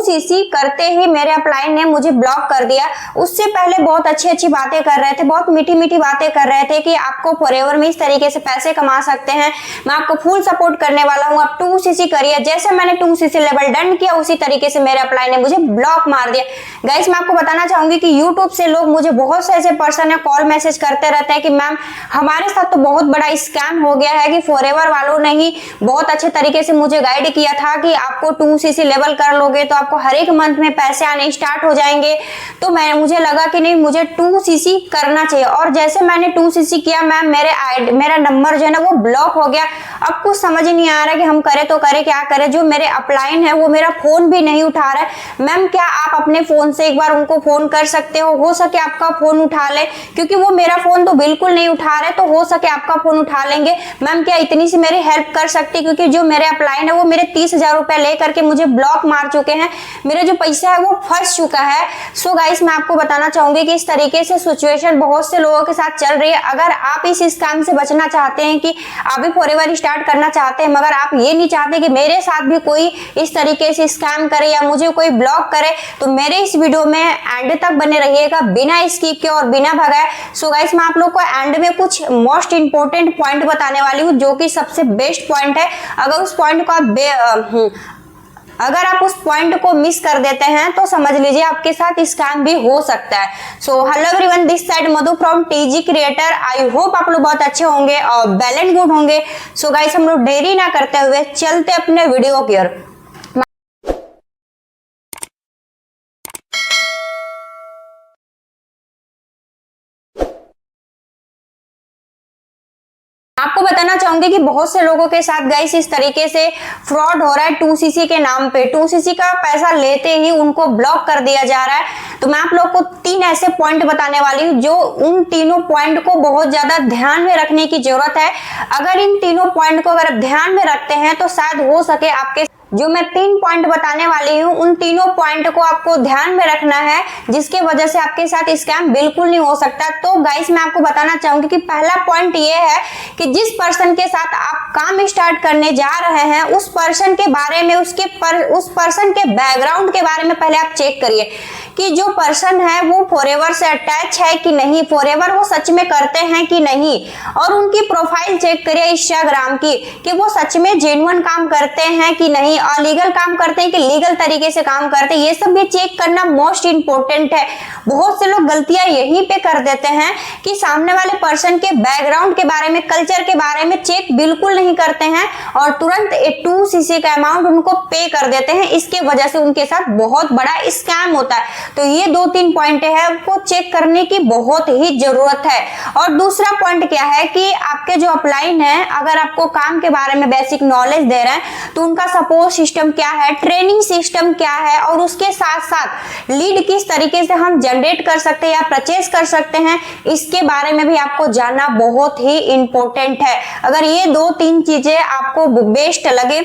2cc करते ही मेरे upline ने मुझे ब्लॉक कर दिया। उससे पहले बहुत अच्छी अच्छी बातें कर रहे थे, बहुत मीठी मीठी बातें कर रहे थे कि आपको फॉरएवर में इस तरीके से पैसे कमा सकते हैं, मैं आपको फुल सपोर्ट करने वाला हूँ, आप 2cc करिए। जैसे मैंने 2cc लेवल डन किया उसी तरीके से मेरे अपलाइन ने मुझे ब्लॉक मार दिया। गाइस मैं आपको बताना चाहूंगी कि यूट्यूब से लोग मुझे बहुत से ऐसे पर्सन है कॉल मैसेज करते रहते हैं कि मैम हमारे साथ तो बहुत बड़ा स्कैम हो गया है, कि फॉरएवर वालों ने ही बहुत अच्छे तरीके से मुझे गाइड किया था कि आपको 2cc लेवल कर लोगे तो आपको हर एक मंथ में पैसे आने स्टार्ट हो जाएंगे। तो मुझे लगा कि नहीं, मुझे 2cc करना चाहिए। और जैसे मैंने 2cc किया मैम मेरा नंबर जो है ना वो ब्लॉक हो गया। अब कुछ समझ नहीं आ रहा कि हम करें तो करें क्या करें। जो मेरे अपलाइन है वो मेरा फोन भी नहीं उठा रहा है। मैम क्या आप अपने फोन से एक बार उनको फोन कर सकते हो सके आपका फोन उठा ले, क्योंकि वो मेरा फोन तो बिल्कुल नहीं उठा रहे, तो हो सके आपका फोन उठा लेंगे। मैम क्या इतनी सी मेरी हेल्प कर सकती, क्योंकि जो मेरे अपलाइन है वो मेरे 30,000 रुपए लेकर के मुझे ब्लॉक मार चुके हैं, मेरा जो पैसा है वो फंस चुका है। सो गाइस मैं आपको बताना चाहूंगी कि इस तरीके से सिचुएशन बहुत से लोगों के साथ चल रही है। अगर आप इस स्कैम से बचना चाहते हैं कि आप भी फॉरएवर स्टार्ट करना चाहते हैं, मगर आप ये नहीं चाहते कि मेरे साथ भी कोई इस तरीके से स्कैम करे या मुझे कोई ब्लॉक करे, तो मेरे इस वीडियो में एंड तक बने रहिएगा बिना स्किप के और बिना भगाए। सो गाइस मैं आप लोग को एंड में कुछ मोस्ट इंपोर्टेंट पॉइंट बताने वाली हूँ, जो कि सबसे बेस्ट पॉइंट है। अगर उस पॉइंट को अगर आप उस पॉइंट को मिस कर देते हैं तो समझ लीजिए आपके साथ स्कैम भी हो सकता है। So hello everyone, this side Madhu from TG creator. I hope आप लोग बहुत अच्छे होंगे और वेल एंड गुड होंगे। सो गाइस हम लोग देरी ना करते हुए चलते अपने वीडियो की ओर। आपको बताना चाहूंगी कि बहुत से लोगों के साथ गाइस इस तरीके से फ्रॉड हो रहा है 2cc के नाम पे। 2cc का पैसा लेते ही उनको ब्लॉक कर दिया जा रहा है। तो मैं आप लोग को 3 ऐसे पॉइंट बताने वाली हूँ, जो उन तीनों पॉइंट को बहुत ज्यादा ध्यान में रखने की जरूरत है। अगर इन तीनों पॉइंट को अगर ध्यान में रखते हैं तो शायद हो सके आपके जो मैं 3 पॉइंट बताने वाली हूँ उन तीनों पॉइंट को आपको ध्यान में रखना है, जिसके वजह से आपके साथ स्कैम बिल्कुल नहीं हो सकता। तो गाइस मैं आपको बताना चाहूंगी कि पहला पॉइंट ये है कि जिस पर्सन के साथ आप काम स्टार्ट करने जा रहे हैं उस पर्सन के बारे में उस पर्सन के बैकग्राउंड के बारे में पहले आप चेक करिए कि जो पर्सन है वो फॉरएवर से अटैच है कि नहीं, फॉरएवर वो सच में करते हैं कि नहीं। और उनकी प्रोफाइल चेक करिए इंस्टाग्राम की कि वो सच में जेन्युइन काम करते हैं कि नहीं, और लीगल काम करते हैं कि लीगल तरीके से काम करते हैं। ये सब भी चेक करना मोस्ट इंपोर्टेंट है। बहुत से लोग गलतियां यहीं पे कर देते हैं कि सामने वाले पर्सन के बैकग्राउंड के बारे में, कल्चर के बारे में चेक बिल्कुल नहीं करते हैं और तुरंत 2cc का अमाउंट उनको पे कर देते हैं। इसके वजह से उनके साथ बहुत बड़ा स्कैम होता है। तो ये 2-3 पॉइंट है, आपको चेक करने की बहुत ही जरूरत है। और दूसरा पॉइंट क्या है कि आपके जो अपलाइन है अगर आपको काम के बारे में बेसिक नॉलेज दे रहे हैं तो उनका सपोर्ट सिस्टम क्या है, ट्रेनिंग सिस्टम क्या है, और उसके साथ साथ लीड किस तरीके से हम जनरेट कर सकते हैं या परचेज कर सकते हैं, इसके बारे में भी आपको जानना बहुत ही इंपॉर्टेंट है। अगर ये 2-3 चीजें आपको बेस्ट लगे,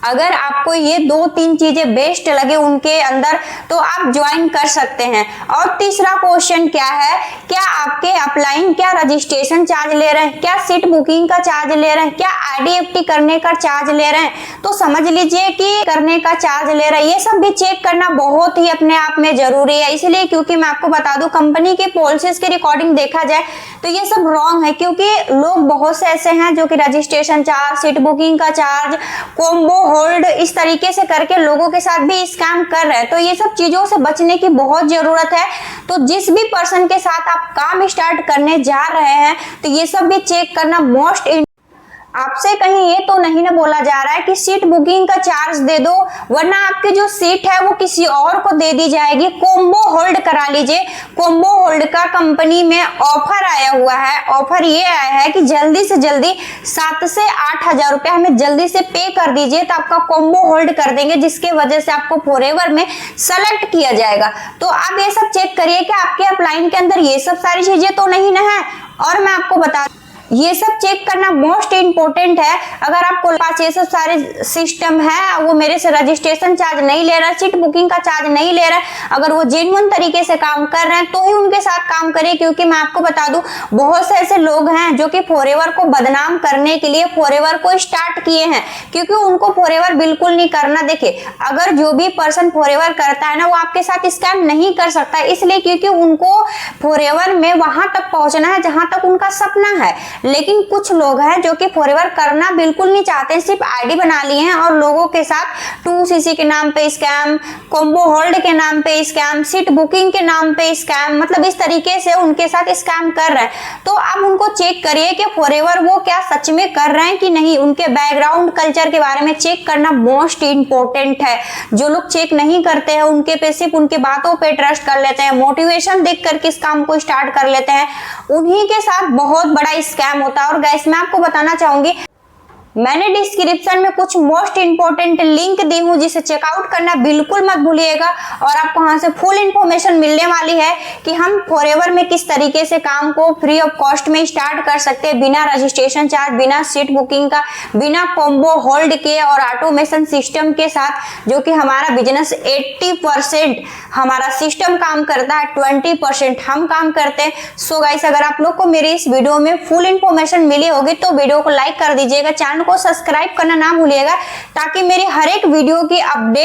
अगर आपको ये 2-3 चीजें बेस्ट लगे उनके अंदर, तो आप ज्वाइन कर सकते हैं। और तीसरा क्वेश्चन क्या है, क्या आपके अपलाइन क्या रजिस्ट्रेशन चार्ज ले रहे हैं, क्या सीट बुकिंग का चार्ज ले रहे हैं, क्या IDFT करने का चार्ज ले रहे हैं, तो समझ लीजिए कि करने का चार्ज ले रहे हैं। ये सब भी चेक करना बहुत ही अपने आप में जरूरी है। इसलिए क्योंकि मैं आपको बता दूं, कंपनी के पॉलिसीज के रिकॉर्डिंग देखा जाए तो ये सब रॉन्ग है, क्योंकि लोग बहुत से ऐसे हैं जो कि रजिस्ट्रेशन चार्ज, सीट बुकिंग का चार्ज, कॉम्बो होल्ड, इस तरीके से करके लोगों के साथ भी स्कैम कर रहे हैं। तो ये सब चीजों से बचने की बहुत जरूरत है। तो जिस भी पर्सन के साथ आप काम स्टार्ट करने जा रहे हैं तो ये सब भी चेक करना मोस्ट। आपसे कहीं ये तो नहीं ना बोला जा रहा है कि सीट बुकिंग का चार्ज दे दो, वरना आपकी जो सीट है वो किसी और को दे दी जाएगी। कॉम्बो होल्ड करा लीजिए। कॉम्बो होल्ड का कंपनी में ऑफर आया हुआ है। ऑफर ये आया है कि जल्दी से जल्दी 7 से 8 हजार रुपए हमें जल्दी से पे कर दीजिए, तो आपका कॉम्बो होल्ड कर देंगे, जिसके वजह से आपको फॉरएवर में सेलेक्ट किया जाएगा। तो आप ये सब चेक करिए कि आपके अपलाइन के अंदर ये सब सारी चीजें तो नहीं ना है। और मैं आपको बता ये सब चेक करना मोस्ट इंपोर्टेंट है। अगर आपको पास ये सब सारे सिस्टम है, वो मेरे से रजिस्ट्रेशन चार्ज नहीं ले रहा है, सीट बुकिंग का चार्ज नहीं ले रहा है, अगर वो जेन्युइन तरीके से काम कर रहे हैं तो ही उनके साथ काम करिए। क्योंकि मैं आपको बता दूं, बहुत से ऐसे लोग हैं जो कि फॉरएवर को बदनाम करने के लिए फॉरएवर को स्टार्ट किए हैं, क्योंकि उनको फॉरएवर बिल्कुल नहीं करना। देखिए, अगर जो भी पर्सन फॉरएवर करता है ना, वो आपके साथ स्कैम नहीं कर सकता, इसलिए क्योंकि उनको फॉरएवर में वहां तक पहुंचना है जहां तक उनका सपना है। लेकिन कुछ लोग हैं जो कि फॉरएवर करना बिल्कुल नहीं चाहते, सिर्फ आईडी बना लिए हैं और लोगों के साथ 2cc के नाम पे स्कैम, कॉम्बो होल्ड के नाम पे स्कैम, सीट बुकिंग के नाम पे स्कैम, मतलब इस तरीके से उनके साथ स्कैम कर रहे हैं। तो आप उनको चेक करिए कि फॉरएवर वो क्या सच में कर रहे हैं कि नहीं। उनके बैकग्राउंड कल्चर के बारे में चेक करना मोस्ट इंपोर्टेंट है। जो लोग चेक नहीं करते हैं, उनके पे सिर्फ उनके बातों पे ट्रस्ट कर लेते हैं, मोटिवेशन देख कर किस काम को स्टार्ट कर लेते हैं, उन्हीं के साथ बहुत बड़ा स्कैम होता है। और गाइस, मैं आपको बताना चाहूंगी, मैंने डिस्क्रिप्शन में कुछ मोस्ट इंपोर्टेंट लिंक दी हूँ, जिसे चेकआउट करना बिल्कुल मत भूलिएगा। और आपको वहां से फुल इंफॉर्मेशन मिलने वाली है कि हम फॉरएवर में किस तरीके से काम को फ्री ऑफ कॉस्ट में स्टार्ट कर सकते हैं, बिना रजिस्ट्रेशन चार्ज, बिना सीट बुकिंग का, बिना कॉम्बो होल्ड के और ऑटोमेशन सिस्टम के साथ। जो कि हमारा बिजनेस 80% हमारा सिस्टम काम करता है, 20% हम काम करते हैं। सो गाइस, अगर आप लोग को मेरी इस वीडियो में फुल इंफॉर्मेशन मिली होगी तो वीडियो को लाइक कर दीजिएगा, चैनल को सब्सक्राइब करना ना भूलिएगा, ताकि मेरी हर एक वीडियो की अपडेट